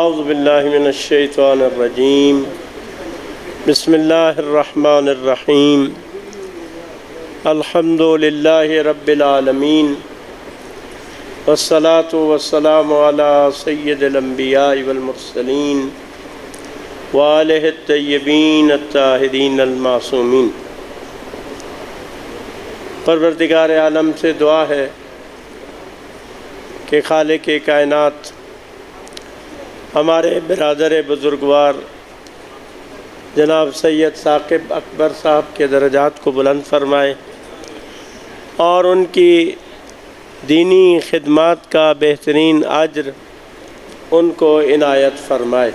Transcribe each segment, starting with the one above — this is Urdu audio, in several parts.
اعوذ باللہ من الشیطان الرجیم بسم اللہ الرحمن الرحیم الحمد للہ رب العالمین والصلاة والسلام علی سید الانبیاء والمرسلین وآلہ الطیبین الطاہرین المعصومین۔ پروردگار عالم سے دعا ہے کہ خالق کائنات ہمارے برادر بزرگوار جناب سید ثاقب اکبر صاحب کے درجات کو بلند فرمائے اور ان کی دینی خدمات کا بہترین اجر ان کو عنایت فرمائے۔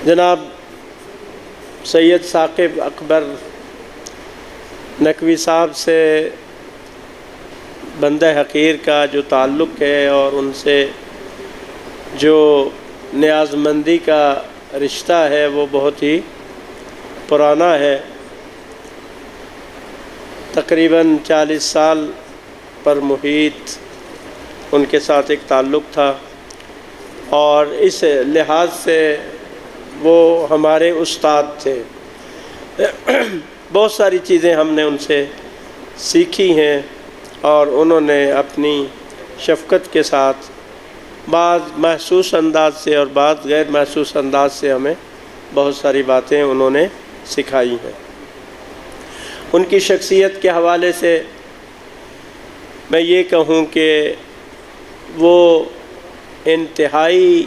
جناب سید ثاقب اکبر نقوی صاحب سے بندہ حقیر کا جو تعلق ہے اور ان سے جو نیاز مندی کا رشتہ ہے وہ بہت ہی پرانا ہے، تقریباً 40 سال پر محیط ان کے ساتھ ایک تعلق تھا، اور اس لحاظ سے وہ ہمارے استاد تھے۔ بہت ساری چیزیں ہم نے ان سے سیکھی ہیں، اور انہوں نے اپنی شفقت کے ساتھ بعض محسوس انداز سے اور بعض غیر محسوس انداز سے ہمیں بہت ساری باتیں انہوں نے سکھائی ہیں۔ ان کی شخصیت کے حوالے سے میں یہ کہوں کہ وہ انتہائی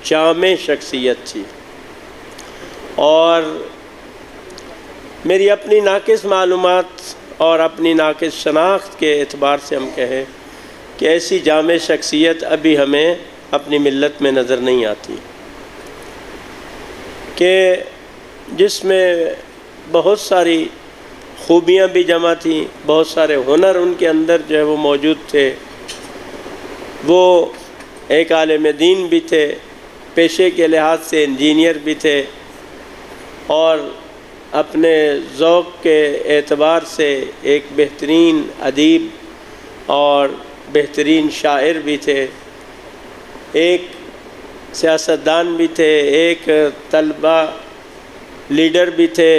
جامع شخصیت تھی، اور میری اپنی ناقص معلومات اور اپنی ناقص شناخت کے اعتبار سے ہم کہیں کہ ایسی جامع شخصیت ابھی ہمیں اپنی ملت میں نظر نہیں آتی، کہ جس میں بہت ساری خوبیاں بھی جمع تھیں، بہت سارے ہنر ان کے اندر جو ہے وہ موجود تھے۔ وہ ایک عالم دین بھی تھے، پیشے کے لحاظ سے انجینئر بھی تھے، اور اپنے ذوق کے اعتبار سے ایک بہترین ادیب اور بہترین شاعر بھی تھے، ایک سیاستدان بھی تھے، ایک طلبہ لیڈر بھی تھے،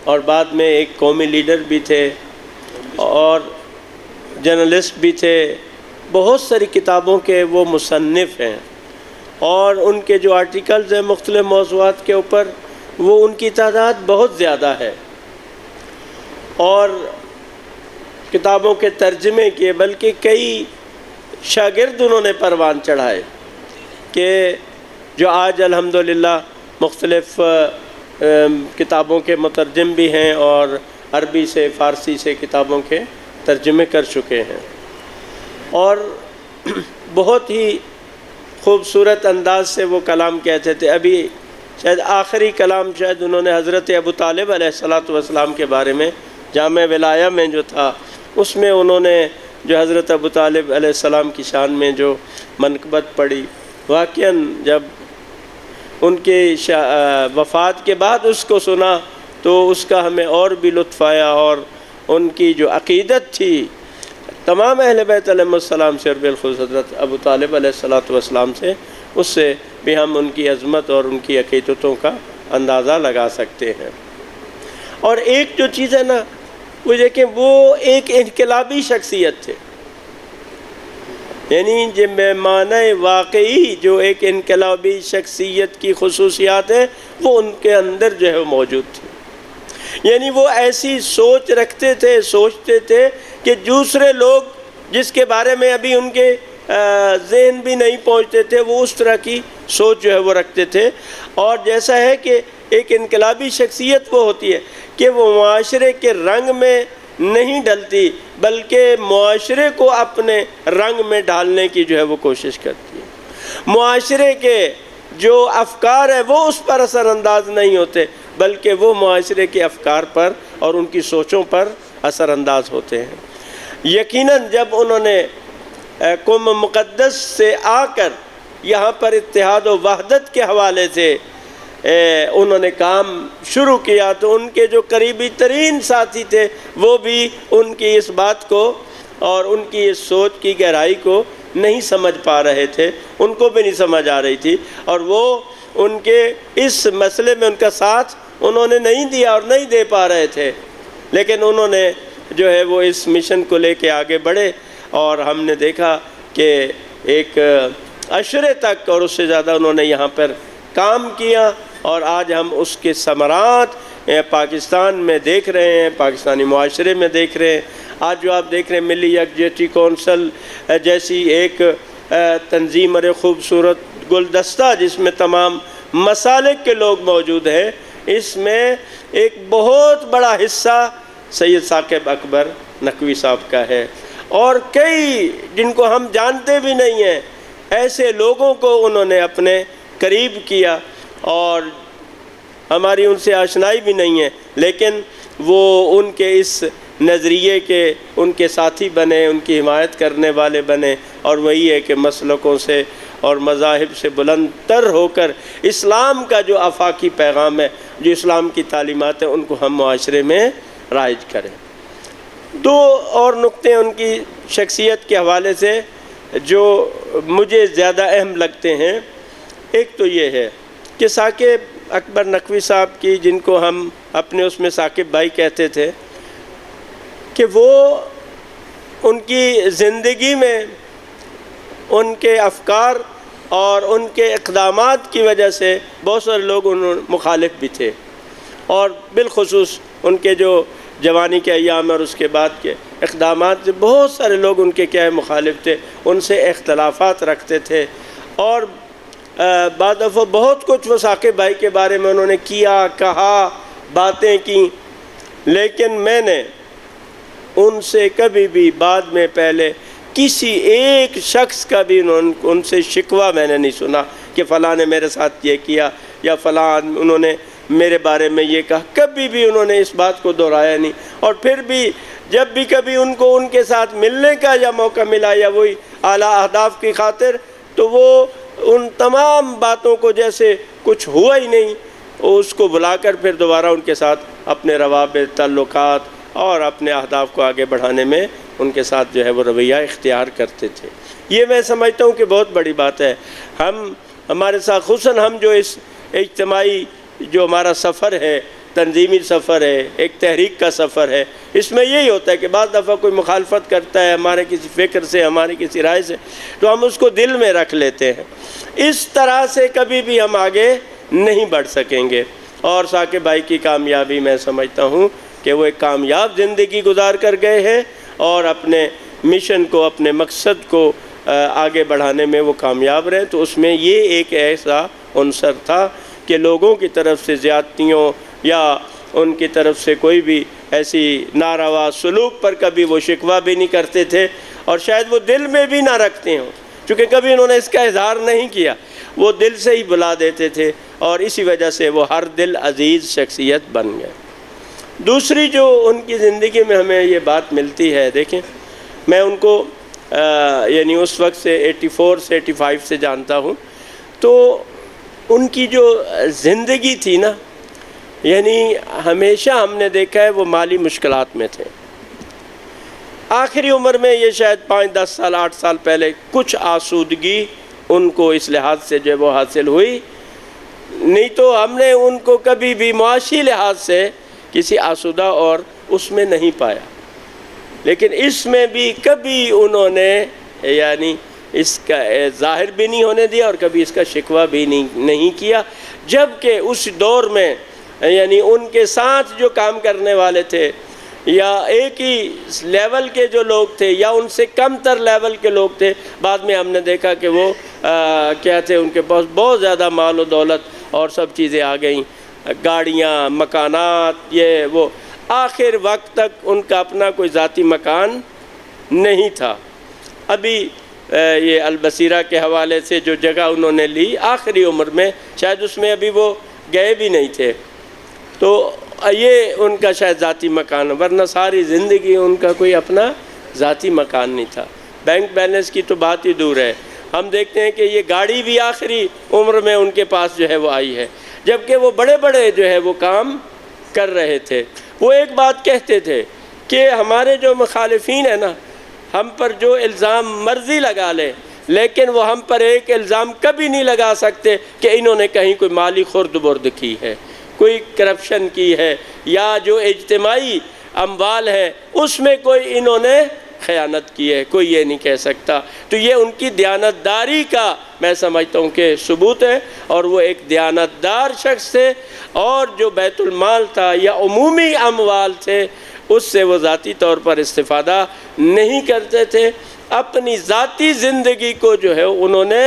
اور بعد میں ایک قومی لیڈر بھی تھے، اور جرنلسٹ بھی تھے۔ بہت ساری کتابوں کے وہ مصنف ہیں، اور ان کے جو آرٹیکلز ہیں مختلف موضوعات کے اوپر، وہ ان کی تعداد بہت زیادہ ہے، اور کتابوں کے ترجمے کیے، بلکہ کئی شاگرد انہوں نے پروان چڑھائے، کہ جو آج الحمدللہ مختلف کتابوں کے مترجم بھی ہیں، اور عربی سے فارسی سے کتابوں کے ترجمے کر چکے ہیں، اور بہت ہی خوبصورت انداز سے وہ کلام کہتے تھے۔ ابھی شاید آخری کلام شاید انہوں نے حضرت ابو طالب علیہ السلام کے بارے میں جامع ولایہ میں جو تھا، اس میں انہوں نے جو حضرت ابو طالب علیہ السلام کی شان میں جو منقبت پڑھی، واقعاً جب ان کے وفات کے بعد اس کو سنا تو اس کا ہمیں اور بھی لطف آیا، اور ان کی جو عقیدت تھی تمام اہل بیت علیہ السلام سے، اور بالخصوص حضرت ابو طالب علیہ السلام سے، اس سے بھی ہم ان کی عظمت اور ان کی عقیدتوں کا اندازہ لگا سکتے ہیں۔ اور ایک جو چیز ہے نا، وہ دیکھیں، وہ ایک انقلابی شخصیت تھے، یعنی جو معنی واقعی جو ایک انقلابی شخصیت کی خصوصیات ہیں وہ ان کے اندر جو ہے وہ موجود تھی۔ یعنی وہ ایسی سوچ رکھتے تھے، سوچتے تھے کہ دوسرے لوگ جس کے بارے میں ابھی ان کے ذہن بھی نہیں پہنچتے تھے، وہ اس طرح کی سوچ جو ہے وہ رکھتے تھے۔ اور جیسا ہے کہ ایک انقلابی شخصیت وہ ہوتی ہے کہ وہ معاشرے کے رنگ میں نہیں ڈلتی، بلکہ معاشرے کو اپنے رنگ میں ڈالنے کی جو ہے وہ کوشش کرتی ہے۔ معاشرے کے جو افکار ہیں وہ اس پر اثر انداز نہیں ہوتے، بلکہ وہ معاشرے کے افکار پر اور ان کی سوچوں پر اثر انداز ہوتے ہیں۔ یقیناً جب انہوں نے قم مقدس سے آ کر یہاں پر اتحاد و وحدت کے حوالے سے انہوں نے کام شروع کیا، تو ان کے جو قریبی ترین ساتھی تھے وہ بھی ان کی اس بات کو اور ان کی اس سوچ کی گہرائی کو نہیں سمجھ پا رہے تھے، ان کو بھی نہیں سمجھ آ رہی تھی، اور وہ ان کے اس مسئلے میں ان کا ساتھ انہوں نے نہیں دیا اور نہیں دے پا رہے تھے، لیکن انہوں نے جو ہے وہ اس مشن کو لے کے آگے بڑھے، اور ہم نے دیکھا کہ ایک عشرے تک اور اس سے زیادہ انہوں نے یہاں پر کام کیا، اور آج ہم اس کے ثمرات پاکستان میں دیکھ رہے ہیں، پاکستانی معاشرے میں دیکھ رہے ہیں۔ آج جو آپ دیکھ رہے ہیں ملی یکجہتی کونسل جیسی ایک تنظیم اور ایک خوبصورت گلدستہ جس میں تمام مسالک کے لوگ موجود ہیں، اس میں ایک بہت بڑا حصہ سید ثاقب اکبر نقوی صاحب کا ہے، اور کئی جن کو ہم جانتے بھی نہیں ہیں ایسے لوگوں کو انہوں نے اپنے قریب کیا، اور ہماری ان سے آشنائی بھی نہیں ہے، لیکن وہ ان کے اس نظریے کے ان کے ساتھی بنے، ان کی حمایت کرنے والے بنے، اور وہی ہے کہ مسلکوں سے اور مذاہب سے بلند تر ہو کر اسلام کا جو آفاقی پیغام ہے، جو اسلام کی تعلیمات ہیں، ان کو ہم معاشرے میں رائج کریں۔ دو اور نقطے ان کی شخصیت کے حوالے سے جو مجھے زیادہ اہم لگتے ہیں، ایک تو یہ ہے کہ ثاقب اکبر نقوی صاحب کی، جن کو ہم اپنے اس میں ثاقب بھائی کہتے تھے، کہ وہ ان کی زندگی میں ان کے افکار اور ان کے اقدامات کی وجہ سے بہت سارے لوگ مخالف بھی تھے، اور بالخصوص ان کے جو جوانی کے ایام اور اس کے بعد کے اقدامات سے بہت سارے لوگ ان کے کیا ہے مخالف تھے، ان سے اختلافات رکھتے تھے، اور بعض دفعہ بہت کچھ وہ ثاقب بھائی کے بارے میں انہوں نے کیا، کہا، باتیں کی، لیکن میں نے ان سے کبھی بھی بعد میں پہلے کسی ایک شخص کا بھی ان سے شکوہ میں نے نہیں سنا کہ فلاں نے میرے ساتھ یہ کیا یا فلاں انہوں نے میرے بارے میں یہ کہا، کبھی بھی انہوں نے اس بات کو دہرایا نہیں۔ اور پھر بھی جب بھی کبھی ان کو ان کے ساتھ ملنے کا یا موقع ملا یا وہی اعلیٰ اہداف کی خاطر، تو وہ ان تمام باتوں کو جیسے کچھ ہوا ہی نہیں، اس کو بلا کر پھر دوبارہ ان کے ساتھ اپنے روابط، تعلقات اور اپنے اہداف کو آگے بڑھانے میں ان کے ساتھ جو ہے وہ رویہ اختیار کرتے تھے۔ یہ میں سمجھتا ہوں کہ بہت بڑی بات ہے۔ ہمارے ساتھ خصوصاً ہم جو اس اجتماعی جو ہمارا سفر ہے، تنظیمی سفر ہے، ایک تحریک کا سفر ہے، اس میں یہی ہوتا ہے کہ بعض دفعہ کوئی مخالفت کرتا ہے ہمارے کسی فکر سے، ہماری کسی رائے سے، تو ہم اس کو دل میں رکھ لیتے ہیں۔ اس طرح سے کبھی بھی ہم آگے نہیں بڑھ سکیں گے۔ اور ثاقب بھائی کی کامیابی میں سمجھتا ہوں کہ وہ ایک کامیاب زندگی گزار کر گئے ہیں، اور اپنے مشن کو، اپنے مقصد کو آگے بڑھانے میں وہ کامیاب رہے۔ تو اس میں یہ ایک ایسا عنصر تھا کہ لوگوں کی طرف سے زیادتیوں یا ان کی طرف سے کوئی بھی ایسی ناروا سلوک پر کبھی وہ شکوہ بھی نہیں کرتے تھے، اور شاید وہ دل میں بھی نہ رکھتے ہوں، چونکہ کبھی انہوں نے اس کا اظہار نہیں کیا، وہ دل سے ہی بلا دیتے تھے، اور اسی وجہ سے وہ ہر دل عزیز شخصیت بن گئے۔ دوسری جو ان کی زندگی میں ہمیں یہ بات ملتی ہے، دیکھیں میں ان کو یعنی اس وقت سے 84 سے 85 سے جانتا ہوں، تو ان کی جو زندگی تھی نا، یعنی ہمیشہ ہم نے دیکھا ہے وہ مالی مشکلات میں تھے۔ آخری عمر میں یہ شاید 5 10 سال 8 سال پہلے کچھ آسودگی ان کو اس لحاظ سے جو وہ حاصل ہوئی، نہیں تو ہم نے ان کو کبھی بھی معاشی لحاظ سے کسی آسودہ اور اس میں نہیں پایا، لیکن اس میں بھی کبھی انہوں نے یعنی اس کا ظاہر بھی نہیں ہونے دیا اور کبھی اس کا شکوہ بھی نہیں کیا، جبکہ اس دور میں یعنی ان کے ساتھ جو کام کرنے والے تھے یا ایک ہی لیول کے جو لوگ تھے یا ان سے کم تر لیول کے لوگ تھے، بعد میں ہم نے دیکھا کہ وہ کیا تھے، ان کے پاس بہت زیادہ مال و دولت اور سب چیزیں آ گئیں، گاڑیاں، مکانات، یہ وہ، آخر وقت تک ان کا اپنا کوئی ذاتی مکان نہیں تھا۔ ابھی یہ البصیرہ کے حوالے سے جو جگہ انہوں نے لی آخری عمر میں، شاید اس میں ابھی وہ گئے بھی نہیں تھے، تو یہ ان کا شاید ذاتی مکان، ورنہ ساری زندگی ان کا کوئی اپنا ذاتی مکان نہیں تھا۔ بینک بیلنس کی تو بات ہی دور ہے، ہم دیکھتے ہیں کہ یہ گاڑی بھی آخری عمر میں ان کے پاس جو ہے وہ آئی ہے، جبکہ وہ بڑے بڑے جو ہے وہ کام کر رہے تھے۔ وہ ایک بات کہتے تھے کہ ہمارے جو مخالفین ہیں نا، ہم پر جو الزام مرضی لگا لیں، لیکن وہ ہم پر ایک الزام کبھی نہیں لگا سکتے کہ انہوں نے کہیں کوئی مالی خرد برد کی ہے، کوئی کرپشن کی ہے، یا جو اجتماعی اموال ہے اس میں کوئی انہوں نے خیانت کی ہے، کوئی یہ نہیں کہہ سکتا۔ تو یہ ان کی دیانتداری کا میں سمجھتا ہوں کہ ثبوت ہے، اور وہ ایک دیانتدار شخص تھے، اور جو بیت المال تھا یا عمومی اموال تھے اس سے وہ ذاتی طور پر استفادہ نہیں کرتے تھے۔ اپنی ذاتی زندگی کو جو ہے انہوں نے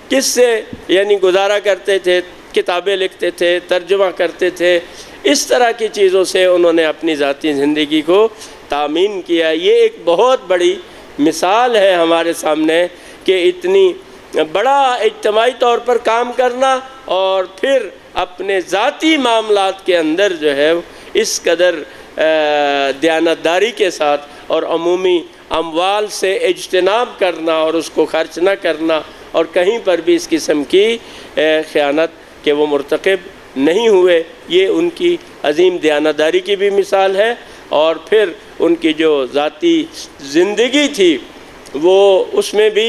کس سے یعنی گزارا کرتے تھے، کتابیں لکھتے تھے، ترجمہ کرتے تھے، اس طرح کی چیزوں سے انہوں نے اپنی ذاتی زندگی کو تامین کیا۔ یہ ایک بہت بڑی مثال ہے ہمارے سامنے کہ اتنی بڑا اجتماعی طور پر کام کرنا، اور پھر اپنے ذاتی معاملات کے اندر جو ہے اس قدر دیانتداری کے ساتھ اور عمومی اموال سے اجتناب کرنا اور اس کو خرچ نہ کرنا، اور کہیں پر بھی اس قسم کی خیانت کہ وہ مرتکب نہیں ہوئے۔ یہ ان کی عظیم دیانتداری کی بھی مثال ہے، اور پھر ان کی جو ذاتی زندگی تھی وہ اس میں بھی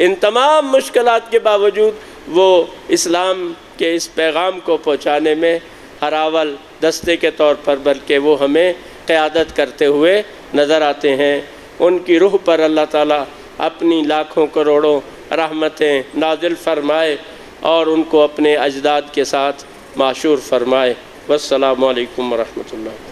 ان تمام مشکلات کے باوجود وہ اسلام کے اس پیغام کو پہنچانے میں ہر اول دستے کے طور پر بلکہ وہ ہمیں قیادت کرتے ہوئے نظر آتے ہیں۔ ان کی روح پر اللہ تعالیٰ اپنی لاکھوں کروڑوں رحمتیں نازل فرمائے اور ان کو اپنے اجداد کے ساتھ معشور فرمائے۔ والسلام علیکم ورحمۃ اللہ۔